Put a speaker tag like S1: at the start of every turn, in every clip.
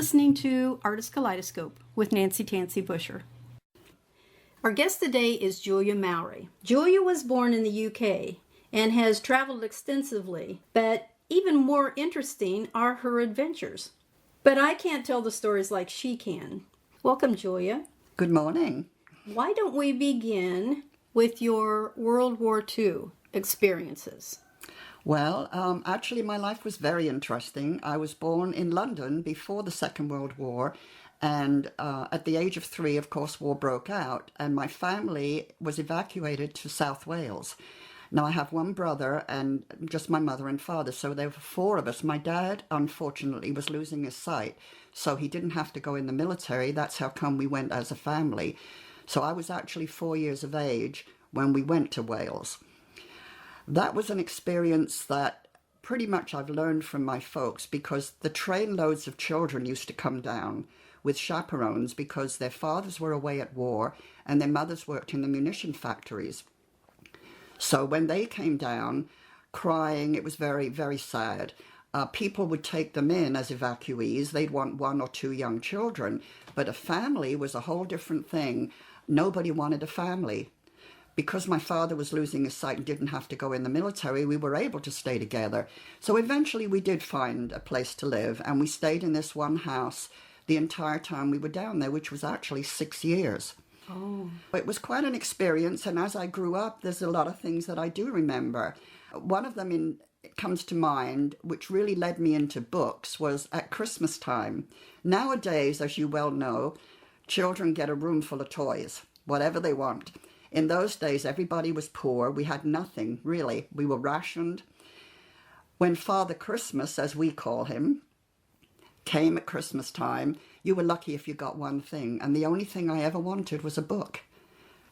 S1: listening to Artist Kaleidoscope with Nancy Tansy Busher. Our guest today is Julia Mowery. Julia was born in the UK and has traveled extensively, but even more interesting are her adventures. But I can't tell the stories like she can. Welcome, Julia.
S2: Good morning.
S1: Why don't we begin with your World War II experiences?
S2: Well, actually my life was very interesting. I was born in London before the Second World War, and at the age of 3, of course, war broke out, and my family was evacuated to South Wales. Now, I have one brother and just my mother and father, so there were 4 of us. My dad, unfortunately, was losing his sight, so he didn't have to go in the military. That's how come we went as a family. So I was actually 4 years of age when we went to Wales. That was an experience that pretty much I've learned from my folks, because the trainloads of children used to come down with chaperones because their fathers were away at war and their mothers worked in the munition factories. So when they came down crying, it was very, very sad. People would take them in as evacuees. They'd want 1 or 2 young children, but a family was a whole different thing. Nobody wanted a family. Because my father was losing his sight and didn't have to go in the military, we were able to stay together. So eventually we did find a place to live, and we stayed in this one house the entire time we were down there, which was actually 6 years.
S1: Oh.
S2: It was quite an experience, and as I grew up, there's a lot of things that I do remember. One of them comes to mind, which really led me into books, was at Christmas time. Nowadays, as you well know, children get a room full of toys, whatever they want. In those days, everybody was poor. We had nothing, really. We were rationed. When Father Christmas, as we call him, came at Christmas time, you were lucky if you got one thing. And the only thing I ever wanted was a book.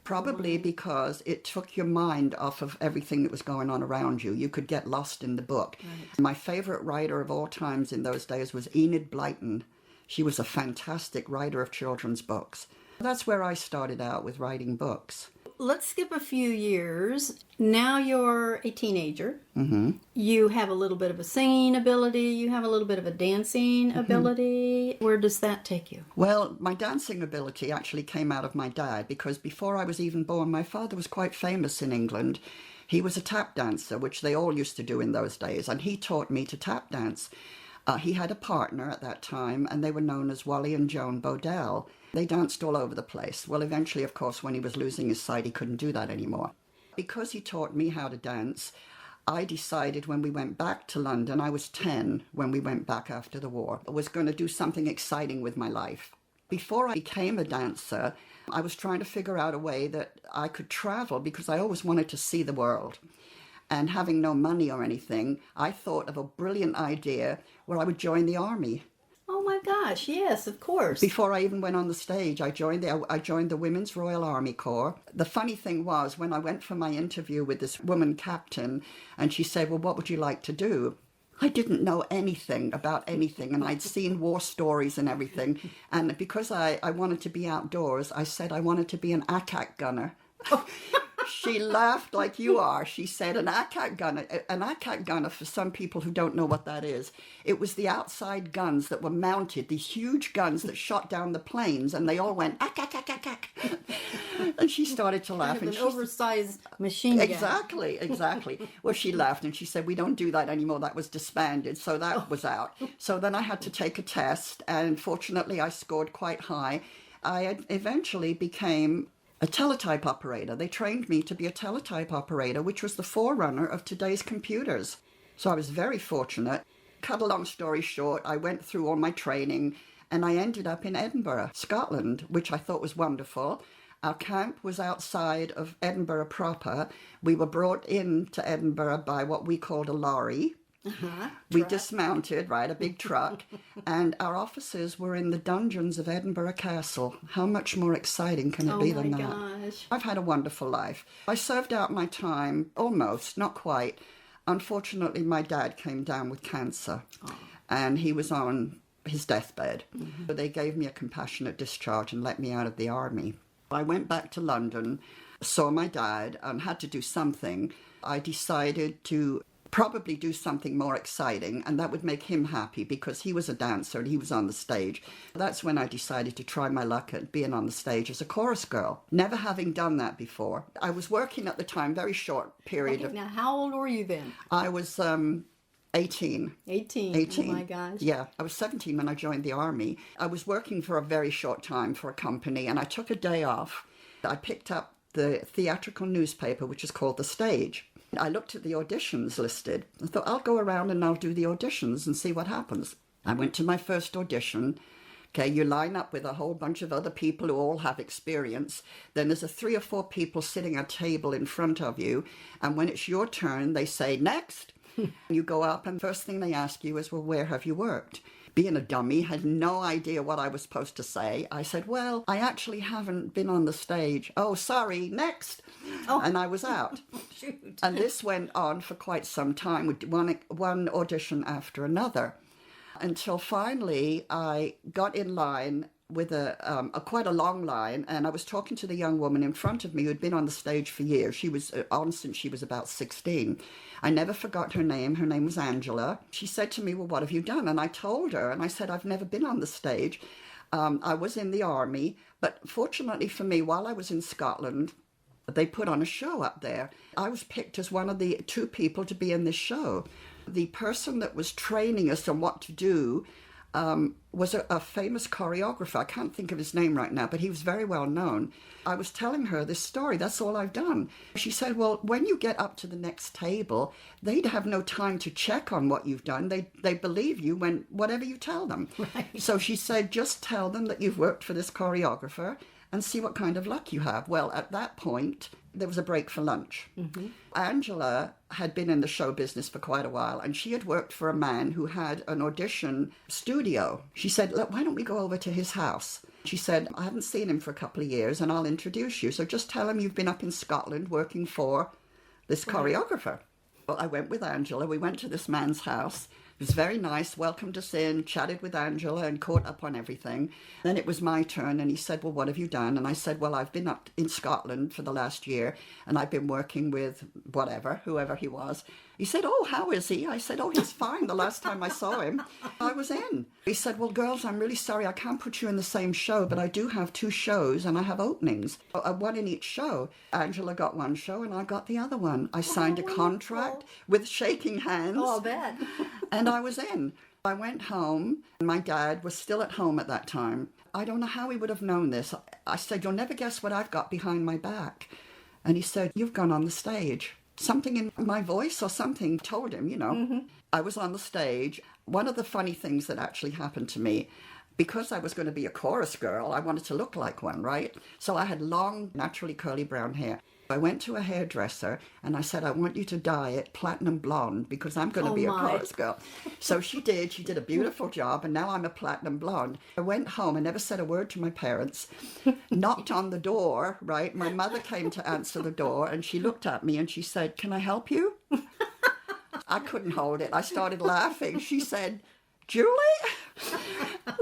S2: Probably because it took your mind off of everything that was going on around you. You could get lost in the book. Right. My favorite writer of all times in those days was Enid Blyton. She was a fantastic writer of children's books. That's where I started out with writing books.
S1: Let's skip a few years. Now you're a teenager.
S2: Mm-hmm.
S1: You have a little bit of a singing ability. You have a little bit of a dancing ability. Where does that take you?
S2: Well, my dancing ability actually came out of my dad, because before I was even born, my father was quite famous in England. He was a tap dancer, which they all used to do in those days, and he taught me to tap dance. He had a partner at that time, and they were known as Wally and Joan Bodell. They danced all over the place. Well, eventually, of course, when he was losing his sight, he couldn't do that anymore. Because he taught me how to dance, I decided when we went back to London, I was 10 when we went back after the war, I was going to do something exciting with my life. Before I became a dancer, I was trying to figure out a way that I could travel, because I always wanted to see the world. And having no money or anything, I thought of a brilliant idea where I would join the army.
S1: Oh my gosh, yes, of course.
S2: Before I even went on the stage, I joined the Women's Royal Army Corps. The funny thing was, when I went for my interview with this woman captain, and she said, well, what would you like to do? I didn't know anything about anything, and I'd seen war stories and everything. And because I wanted to be outdoors, I said I wanted to be an attack gunner. She laughed like you are. She said an attack gunner, for some people who don't know what that is, it was the outside guns that were mounted, these huge guns that shot down the planes, and they all went, ack, ack, ack, ack, ack. And she started to laugh.
S1: Kind of an oversized machine gun.
S2: Exactly. Well, she laughed, and she said, we don't do that anymore. That was disbanded, so that was out. So then I had to take a test, and fortunately I scored quite high. I eventually became a teletype operator. They trained me to be a teletype operator, which was the forerunner of today's computers. So I was very fortunate. Cut a long story short, I went through all my training, and I ended up in Edinburgh, Scotland, which I thought was wonderful. Our camp was outside of Edinburgh proper. We were brought into Edinburgh by what we called a lorry. We dismounted, a big truck, and our officers were in the dungeons of Edinburgh Castle. How much more exciting can it be than that?
S1: Oh my gosh.
S2: I've had a wonderful life. I served out my time, almost, not quite. Unfortunately, my dad came down with cancer, and he was on his deathbed. So they gave me a compassionate discharge and let me out of the army. I went back to London, saw my dad, and had to do something. I decided to probably do something more exciting, and that would make him happy because he was a dancer and he was on the stage. That's when I decided to try my luck at being on the stage as a chorus girl, never having done that before. I was working at the time, very short period.
S1: Okay, now how old were you then?
S2: I was 18.
S1: 18. Oh my gosh.
S2: Yeah, I was 17 when I joined the army. I was working for a very short time for a company, and I took a day off. I picked up the theatrical newspaper, which is called The Stage. I looked at the auditions listed. I thought, I'll go around and I'll do the auditions and see what happens. I went to my first audition. Okay, you line up with a whole bunch of other people who all have experience. Then there's 3 or 4 people sitting at a table in front of you. And when it's your turn, they say, next. You go up and first thing they ask you is, well, where have you worked? Being a dummy, had no idea what I was supposed to say. I said, well, I actually haven't been on the stage. Oh, sorry, next. Oh. And I was out.
S1: Shoot.
S2: And this went on for quite some time, with one audition after another, until finally I got in line with a quite a long line, and I was talking to the young woman in front of me who had been on the stage for years. She was on since she was about 16. I never forgot her name. Her name was Angela. She said to me, well, what have you done? And I told her, and I said, I've never been on the stage. I was in the army, but fortunately for me, while I was in Scotland, they put on a show up there. I was picked as one of the 2 people to be in this show. The person that was training us on what to do was a famous choreographer. I can't think of his name right now, but he was very well known. I was telling her this story. That's all I've done. She said, well, when you get up to the next table, they'd have no time to check on what you've done. They believe you when whatever you tell them. Right. So she said, just tell them that you've worked for this choreographer and see what kind of luck you have. Well, at that point, there was a break for lunch. Mm-hmm. Angela had been in the show business for quite a while, and she had worked for a man who had an audition studio. She said, look, why don't we go over to his house? She said, I haven't seen him for a couple of years, and I'll introduce you. So just tell him you've been up in Scotland working for this choreographer. Well, I went with Angela. We went to this man's house. It was very nice, welcomed us in, chatted with Angela and caught up on everything. Then it was my turn, and he said, well, what have you done? And I said, well, I've been up in Scotland for the last year, and I've been working with whoever he was. He said, oh, how is he? I said, oh, he's fine. The last time I saw him, I was in. He said, well, girls, I'm really sorry. I can't put you in the same show, but I do have 2 shows, and I have openings. 1 in each show. Angela got 1 show, and I got the other one. I signed a contract with shaking hands.
S1: Oh, I'll bet.
S2: And I was in. I went home, and my dad was still at home at that time. I don't know how he would have known this. I said, you'll never guess what I've got behind my back. And he said, you've gone on the stage. Something in my voice or something told him, Mm-hmm. I was on the stage. One of the funny things that actually happened to me, because I was going to be a chorus girl, I wanted to look like one, right? So I had long, naturally curly brown hair. I went to a hairdresser and I said, I want you to dye it platinum blonde because I'm going to be a chorus girl. So she did. She did a beautiful job, and now I'm a platinum blonde. I went home. I never said a word to my parents. Knocked on the door, right? My mother came to answer the door, and she looked at me and she said, can I help you? I couldn't hold it. I started laughing. She said, Julie?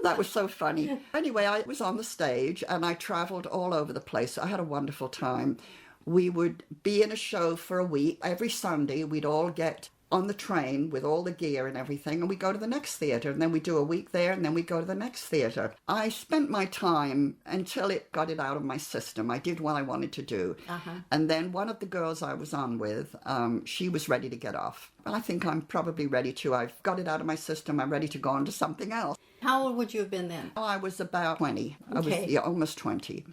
S2: That was so funny. Anyway, I was on the stage and I traveled all over the place. I had a wonderful time. We would be in a show for a week. Every Sunday, we'd all get on the train with all the gear and everything, and we go to the next theatre, and then we do a week there, and then we go to the next theatre. I spent my time until it got it out of my system. I did what I wanted to do. Uh-huh. And then one of the girls I was on with, she was ready to get off. Well, I think I'm probably ready to. I've got it out of my system. I'm ready to go on to something else.
S1: How old would you have been then?
S2: I was about 20.
S1: Okay.
S2: I was almost 20.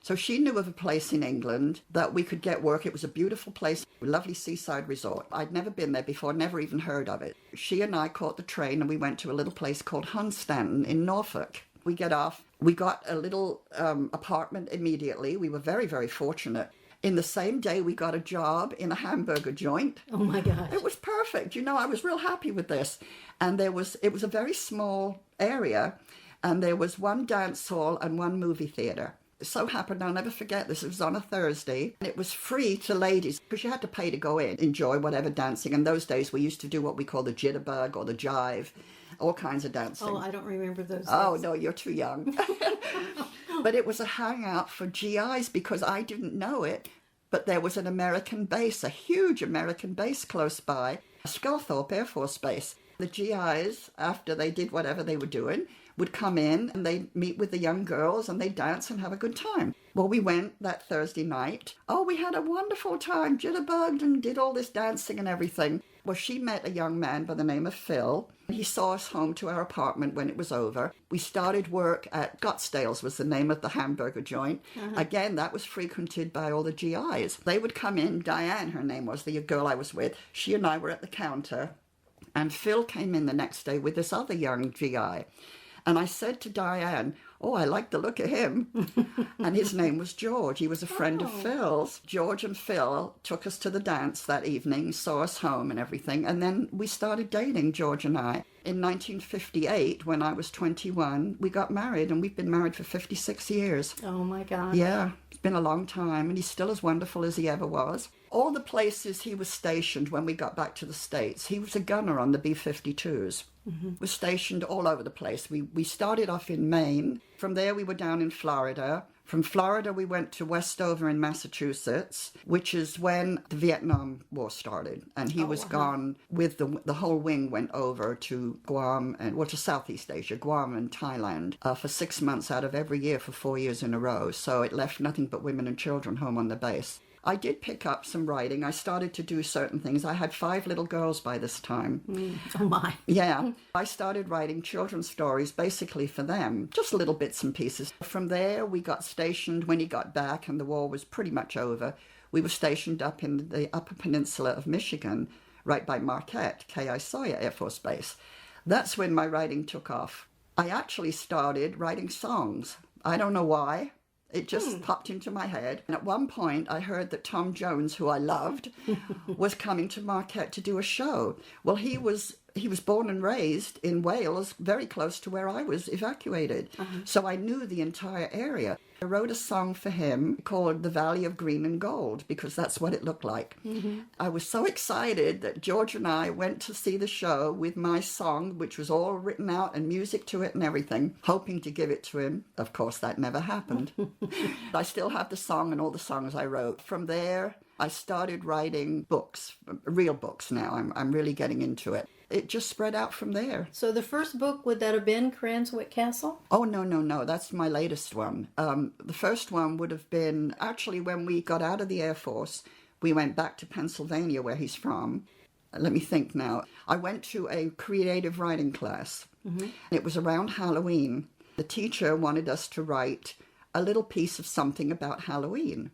S2: So she knew of a place in England that we could get work. It was a beautiful place, a lovely seaside resort. I'd never been there before, never even heard of it. She and I caught the train and we went to a little place called Hunstanton in Norfolk. We get off. We got a little apartment immediately. We were very, very fortunate. In the same day, we got a job in a hamburger joint.
S1: Oh, my gosh.
S2: It was perfect. I was real happy with this. And it was a very small area, and there was one dance hall and one movie theater. It so happened, I'll never forget this, it was on a Thursday, and it was free to ladies because you had to pay to go in, enjoy whatever dancing. In those days, we used to do what we call the jitterbug or the jive, all kinds of dancing.
S1: Oh, I don't remember those days.
S2: Oh, no, you're too young. But it was a hangout for GIs because I didn't know it. but there was an American base, a huge American base close by, Sculthorpe Air Force Base. The GIs, after they did whatever they were doing, would come in and they'd meet with the young girls and they'd dance and have a good time. Well, we went that Thursday night. Oh, we had a wonderful time, jitterbugged and did all this dancing and everything. Well, she met a young man by the name of Phil. He saw us home to our apartment when it was over. We started work at Scottsdale's was the name of the hamburger joint. Again, that was frequented by all the GIs. They would come in, Diane, her name was, the girl I was with. She and I were at the counter. And Phil came in the next day with this other young GI. And I said to Diane, oh, I like the look of him. And his name was George. He was a friend of Phil's. George and Phil took us to the dance that evening, saw us home and everything. And then we started dating, George and I. In 1958, when I was 21, we got married, and we've been married for 56 years.
S1: Oh, my God.
S2: Yeah, it's been a long time, and he's still as wonderful as he ever was. All the places he was stationed when we got back to the States, he was a gunner on the B-52s. Was stationed all over the place. We started off in Maine. From there, we were down in Florida. From Florida, we went to Westover in Massachusetts, which is when the Vietnam War started. And he was gone with the whole wing went over to Guam to Southeast Asia, Guam and Thailand, for 6 months out of every year for 4 years in a row. So it left nothing but women and children home on the base. I did pick up some writing. I started to do certain things. I had 5 little girls by this time.
S1: Oh, my.
S2: Yeah. I started writing children's stories basically for them, just little bits and pieces. From there, we got stationed when he got back and the war was pretty much over. We were stationed up in the Upper Peninsula of Michigan, right by Marquette, K.I. Sawyer Air Force Base. That's when my writing took off. I actually started writing songs. I don't know why. It just popped into my head. And at one point, I heard that Tom Jones, who I loved, was coming to Marquette to do a show. Well, he was born and raised in Wales, very close to where I was evacuated. So I knew the entire area. I wrote a song for him called The Valley of Green and Gold, because that's what it looked like. I was so excited that George and I went to see the show with my song, which was all written out and music to it and everything, hoping to give it to him. Of course, that never happened. I still have the song and all the songs I wrote. From there, I started writing books, real books now. I'm really getting into it. It just spread out from there.
S1: So the first book, would that have been Cranswick Castle?
S2: Oh, no. That's my latest one. The first one would have been, actually, when we got out of the Air Force, we went back to Pennsylvania, where he's from. Let me think now. I went to a creative writing class. It was around Halloween. The teacher wanted us to write a little piece of something about Halloween.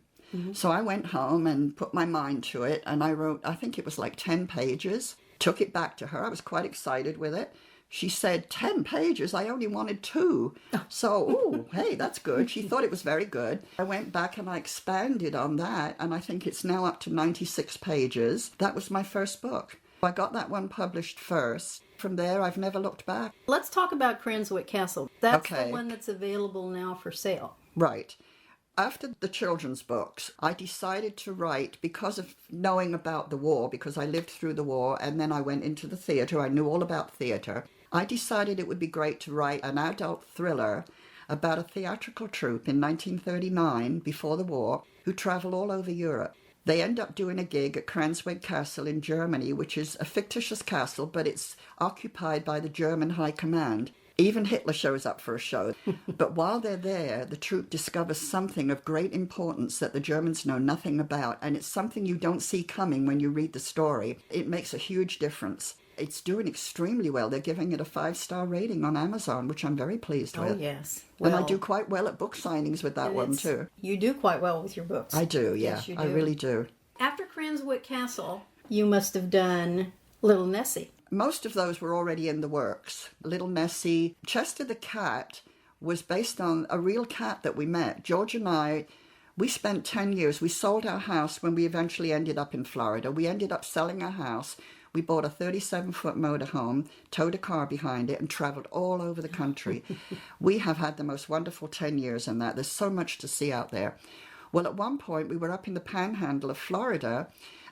S2: So I went home and put my mind to it, and I wrote, I think it was like 10 pages. Took it back to her. I was quite excited with it. She said, 10 pages? I only wanted 2. So, hey, that's good. She thought it was very good. I went back and I expanded on that, and I think it's now up to 96 pages. That was my first book. I got that one published first. From there, I've never looked back.
S1: Let's talk about Cranswick Castle. That's the one that's available now for sale.
S2: Right. After the children's books, I decided to write, because of knowing about the war, because I lived through the war, and then I went into the theater. I knew all about theater. I decided it would be great to write an adult thriller about a theatrical troupe in 1939, before the war, who traveled all over Europe. They end up doing a gig at Cranswick Castle in Germany, which is a fictitious castle, but it's occupied by the German High Command. Even Hitler shows up for a show. But while they're there, the troupe discovers something of great importance that the Germans know nothing about, and it's something you don't see coming when you read the story. It makes a huge difference. It's doing extremely well. They're giving it a 5-star rating on Amazon, which I'm very pleased with.
S1: Oh, yes.
S2: And I do quite well at book signings with that one, too.
S1: You do quite well with your books.
S2: I do, yeah.
S1: Yes, you do.
S2: I really do.
S1: After Cranswick Castle, you must have done Little Nessie.
S2: Most of those were already in the works. Little Nessie. Chester the cat was based on a real cat that we met. George and I, we spent 10 years. We sold our house when we eventually ended up in Florida. We ended up selling our house. We bought a 37-foot motorhome, towed a car behind it, and traveled all over the country. We have had the most wonderful 10 years in that. There's so much to see out there. Well, at one point, we were up in the panhandle of Florida,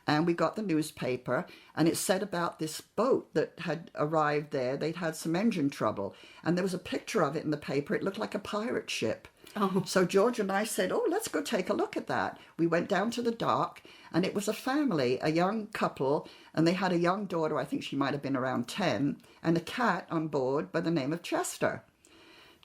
S2: and we got the newspaper, and it said about this boat that had arrived there. They'd had some engine trouble, and there was a picture of it in the paper. It looked like a pirate ship.
S1: Oh.
S2: So George and I said, oh, let's go take a look at that. We went down to the dock, and it was a family, a young couple, and they had a young daughter, I think she might have been around 10, and a cat on board by the name of Chester.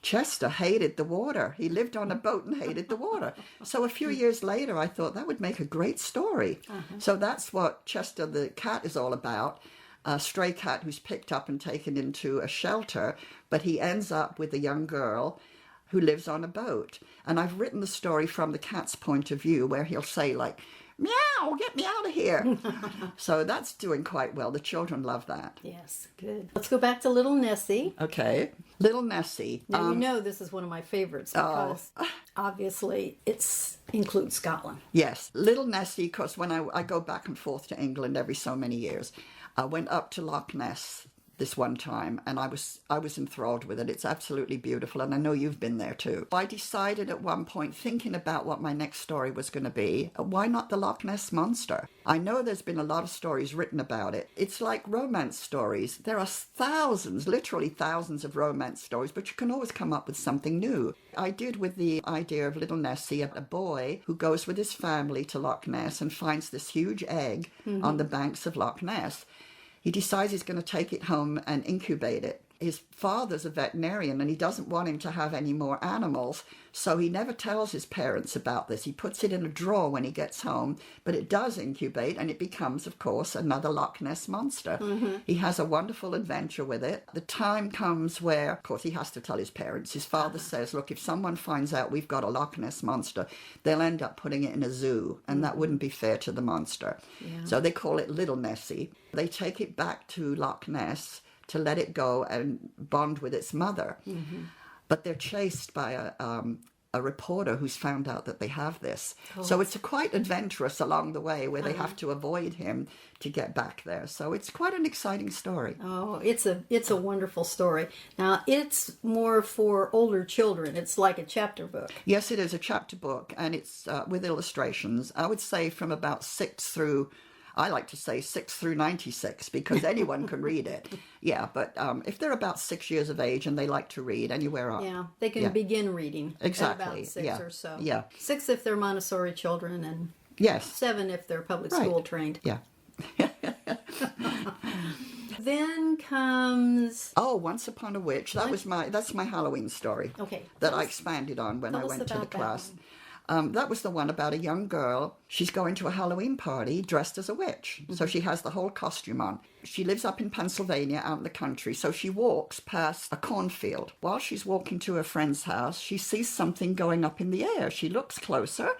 S2: Chester hated the water. He lived on a boat and hated the water. So a few years later, I thought that would make a great story. So that's what Chester the cat is all about. A stray cat who's picked up and taken into a shelter, but he ends up with a young girl who lives on a boat. And I've written the story from the cat's point of view, where he'll say, like, meow, get me out of here. So that's doing quite well. The children love that.
S1: Yes, good. Let's go back to Little Nessie.
S2: Okay. Little Nessie.
S1: Now, you know this is one of my favorites because obviously it includes Scotland.
S2: Yes. Little Nessie, because when I go back and forth to England every so many years, I went up to Loch Ness this one time, and I was enthralled with it. It's absolutely beautiful, and I know you've been there too. I decided at one point, thinking about what my next story was going to be, why not the Loch Ness Monster? I know there's been a lot of stories written about it. It's like romance stories. There are thousands, literally thousands of romance stories, but you can always come up with something new. I did with the idea of Little Nessie, a boy who goes with his family to Loch Ness and finds this huge egg on the banks of Loch Ness. He decides he's going to take it home and incubate it. His father's a veterinarian, and he doesn't want him to have any more animals, so he never tells his parents about this. He puts it in a drawer when he gets home, but it does incubate, and it becomes, of course, another Loch Ness Monster. He has a wonderful adventure with it. The time comes where, of course, he has to tell his parents. His father says, look, if someone finds out we've got a Loch Ness Monster, they'll end up putting it in a zoo, and that wouldn't be fair to the monster. So they call it Little Nessie. They take it back to Loch Ness to let it go and bond with its mother. But they're chased by a reporter who's found out that they have this. So it's quite adventurous along the way, where they have to avoid him to get back there. So it's quite an exciting story.
S1: Oh, it's a wonderful story. Now, it's more for older children. It's like a chapter book.
S2: Yes, it is a chapter book, and it's with illustrations. I would say from about 6 through 96, because anyone can read it. Yeah, but if they're about 6 years of age and they like to read, anywhere up.
S1: Yeah, they can begin reading
S2: exactly.
S1: at about 6 or so.
S2: Yeah.
S1: 6 if they're Montessori children, and
S2: yes,
S1: 7 if they're public school trained.
S2: Yeah.
S1: Then comes...
S2: Oh, Once Upon a Witch. That's my Halloween story.
S1: Okay.
S2: That I expanded on when I went to the class. That was the one about a young girl. She's going to a Halloween party dressed as a witch. So she has the whole costume on. She lives up in Pennsylvania, out in the country. So she walks past a cornfield. While she's walking to her friend's house, she sees something going up in the air. She looks closer,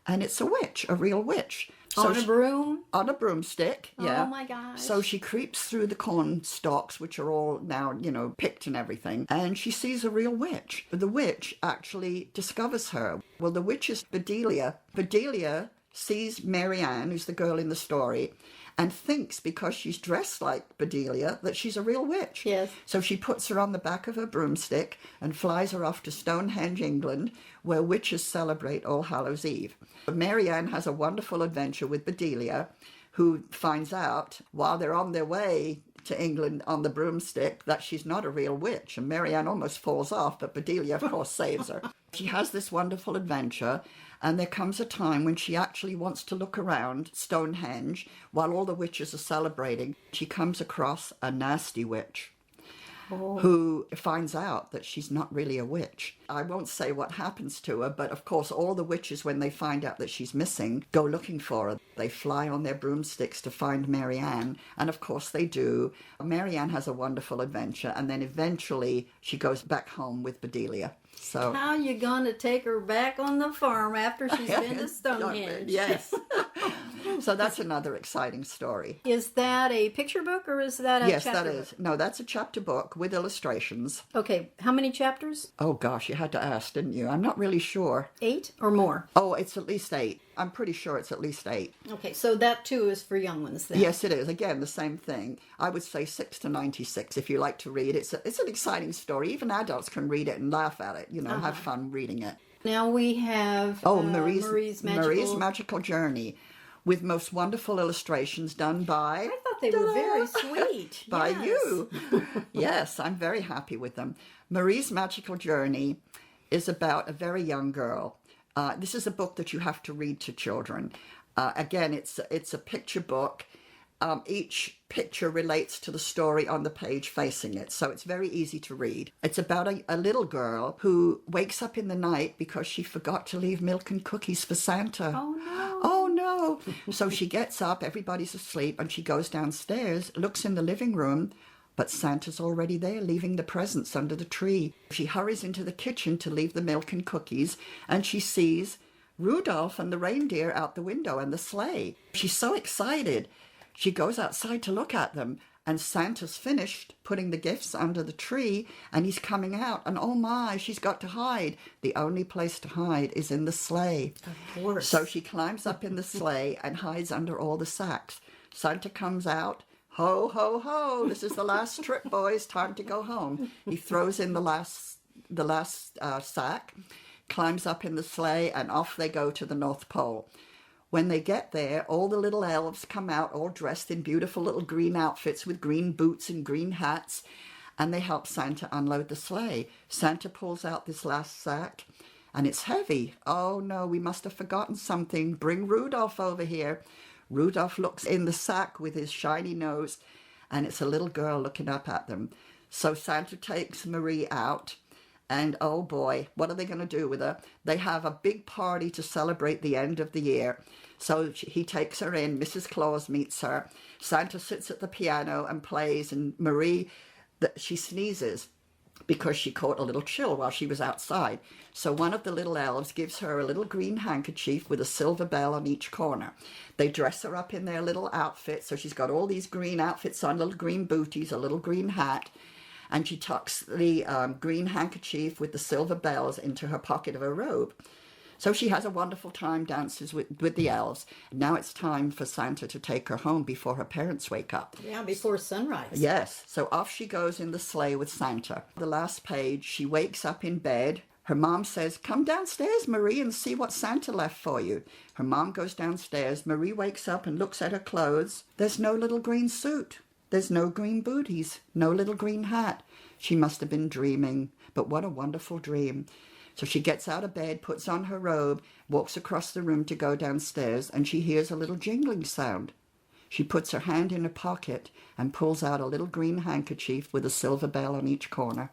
S2: and it's a witch, a real witch.
S1: On a broom?
S2: On a broomstick, yeah.
S1: Oh, my gosh.
S2: So she creeps through the corn stalks, which are all now, picked and everything, and she sees a real witch. The witch actually discovers her. Well, the witch is Bedelia. Bedelia sees Mary Ann, who's the girl in the story, and thinks, because she's dressed like Bedelia, that she's a real witch.
S1: Yes.
S2: So she puts her on the back of her broomstick and flies her off to Stonehenge, England, where witches celebrate All Hallows Eve. Mary Ann has a wonderful adventure with Bedelia, who finds out while they're on their way to England on the broomstick that she's not a real witch. And Mary Ann almost falls off, but Bedelia, of course, saves her. She has this wonderful adventure, and there comes a time when she actually wants to look around Stonehenge while all the witches are celebrating. She comes across a nasty witch who finds out that she's not really a witch. I won't say what happens to her, but of course all the witches, when they find out that she's missing, go looking for her. They fly on their broomsticks to find Mary Ann, and of course they do. Mary Ann has a wonderful adventure, and then eventually she goes back home with Bedelia. So
S1: how you gonna take her back on the farm after she's been to Stonehenge?
S2: Yes. So that's another exciting story.
S1: Is that a picture book, or is that a
S2: Yes,
S1: chapter
S2: that is.
S1: book?
S2: No, that's a chapter book with illustrations.
S1: Okay, how many chapters?
S2: Oh gosh, you had to ask, didn't you? I'm not really sure.
S1: 8 or more?
S2: Oh, it's at least 8. I'm pretty sure it's at least 8.
S1: Okay, so that too is for young ones then?
S2: Yes, it is. Again, the same thing. I would say 6 to 96 if you like to read. It's an exciting story. Even adults can read it and laugh at it, have fun reading it.
S1: Now we have
S2: Marie's Magical Journey, with most wonderful illustrations done by...
S1: I thought they were very sweet.
S2: By you. Yes, I'm very happy with them. Marie's Magical Journey is about a very young girl. This is a book that you have to read to children. Again, it's a picture book. Each picture relates to the story on the page facing it, so it's very easy to read. It's about a little girl who wakes up in the night because she forgot to leave milk and cookies for Santa.
S1: Oh, no.
S2: Oh, no. So she gets up, everybody's asleep, and she goes downstairs, looks in the living room, but Santa's already there, leaving the presents under the tree. She hurries into the kitchen to leave the milk and cookies, and she sees Rudolph and the reindeer out the window and the sleigh. She's so excited. She goes outside to look at them, and Santa's finished putting the gifts under the tree, and he's coming out, and oh my, she's got to hide. The only place to hide is in the sleigh.
S1: Of course.
S2: So she climbs up in the sleigh and hides under all the sacks. Santa comes out. Ho, ho, ho, this is the last trip, boys. Time to go home. He throws in the last sack, climbs up in the sleigh, and off they go to the North Pole. When they get there, all the little elves come out all dressed in beautiful little green outfits with green boots and green hats, and they help Santa unload the sleigh. Santa pulls out this last sack, and it's heavy. Oh, no, we must have forgotten something. Bring Rudolph over here. Rudolph looks in the sack with his shiny nose, and it's a little girl looking up at them. So Santa takes Marie out, and oh boy, what are they going to do with her? They have a big party to celebrate the end of the year. So he takes her in, Mrs. Claus meets her. Santa sits at the piano and plays, and Marie, she sneezes because she caught a little chill while she was outside. So one of the little elves gives her a little green handkerchief with a silver bell on each corner. They dress her up in their little outfits, so she's got all these green outfits on, little green booties, a little green hat, and she tucks the green handkerchief with the silver bells into her pocket of her robe. So she has a wonderful time, dances with the elves. Now it's time for Santa to take her home before her parents wake up.
S1: Yeah, before sunrise.
S2: Yes, so off she goes in the sleigh with Santa. The last page, she wakes up in bed. Her mom says, "Come downstairs, Marie, and see what Santa left for you." Her mom goes downstairs. Marie wakes up and looks at her clothes. There's no little green suit. There's no green booties, no little green hat. She must have been dreaming, but what a wonderful dream. So she gets out of bed, puts on her robe, walks across the room to go downstairs, and she hears a little jingling sound. She puts her hand in her pocket and pulls out a little green handkerchief with a silver bell on each corner.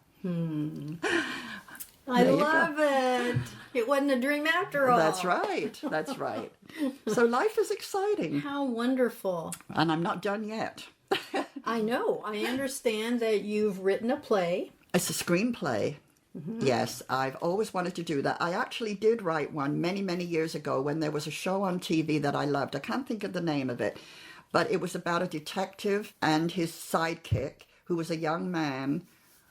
S1: I love it. It wasn't a dream after all.
S2: That's right. That's right. So life is exciting.
S1: How wonderful.
S2: And I'm not done yet.
S1: I know. I understand that you've written a play.
S2: It's a screenplay. Yes, I've always wanted to do that. I actually did write one many, many years ago when there was a show on TV that I loved. I can't think of the name of it, but it was about a detective and his sidekick who was a young man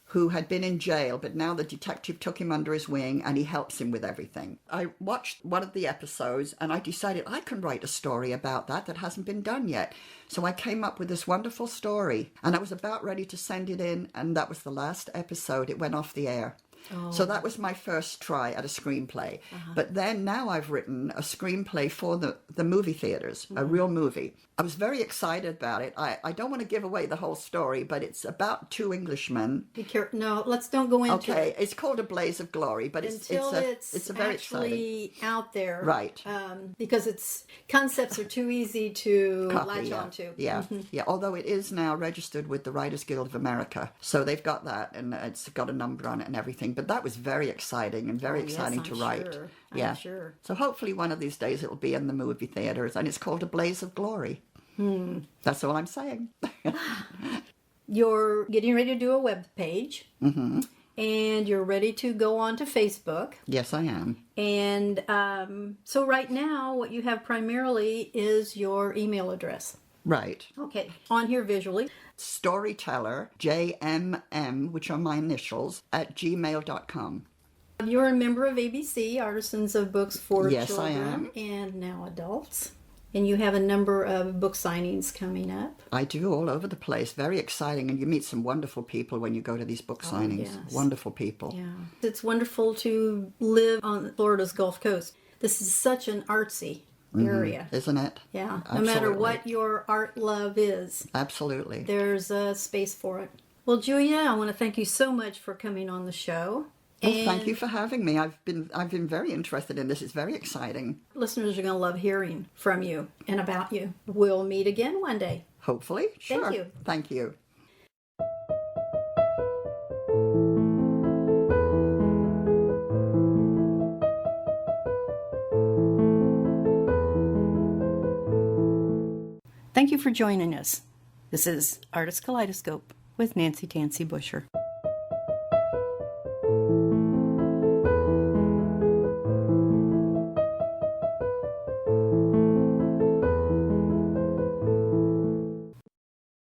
S2: who had been in jail, but now the detective took him under his wing and he helps him with everything. I watched one of the episodes and I decided I can write a story about that hasn't been done yet. So I came up with this wonderful story and I was about ready to send it in, and that was the last episode. It went off the air.
S1: Oh.
S2: So that was my first try at a screenplay. But then now I've written a screenplay for the movie theaters, a real movie. I was very excited about it. I don't want to give away the whole story, but it's about two Englishmen.
S1: Be careful. No, let's don't go into
S2: Okay,
S1: it.
S2: it's called A Blaze of Glory, but it's a very
S1: actually
S2: exciting.
S1: out there.
S2: Right.
S1: Because its concepts are too easy to
S2: Copy,
S1: latch
S2: yeah.
S1: onto.
S2: Yeah, yeah. Although it is now registered with the Writers Guild of America, so they've got that, and it's got a number on it and everything. But that was very exciting and very exciting to write.
S1: Sure.
S2: Yeah,
S1: I'm sure.
S2: So hopefully one of these days it'll be in the movie theaters, and it's called A Blaze of Glory. That's all I'm saying.
S1: You're getting ready to do a web page. And you're ready to go on to Facebook.
S2: Yes, I am.
S1: And so right now, what you have primarily is your email address.
S2: Right.
S1: Okay, on here visually.
S2: Storyteller, JMM, which are my initials, at gmail.com.
S1: You're a member of ABC, Artisans of Books for
S2: Yes, I
S1: Children
S2: am.
S1: and now adults. And you have a number of book signings coming up.
S2: I do, all over the place. Very exciting. And you meet some wonderful people when you go to these book signings.
S1: yes.
S2: Wonderful people.
S1: Yeah. It's wonderful to live on Florida's Gulf Coast. This is such an artsy area.
S2: Isn't it?
S1: Yeah.
S2: Absolutely.
S1: No matter what your art love is,
S2: Absolutely.
S1: there's a space for it. Well, Julia, I want to thank you so much for coming on the show.
S2: Well, thank you for having me. I've been very interested in this. It's very exciting.
S1: Listeners are going to love hearing from you and about you. We'll meet again one day.
S2: Hopefully. Sure.
S1: Thank you.
S2: Thank you.
S1: Thank you for joining us. This is Artist Kaleidoscope with Nancy Tansey Busher.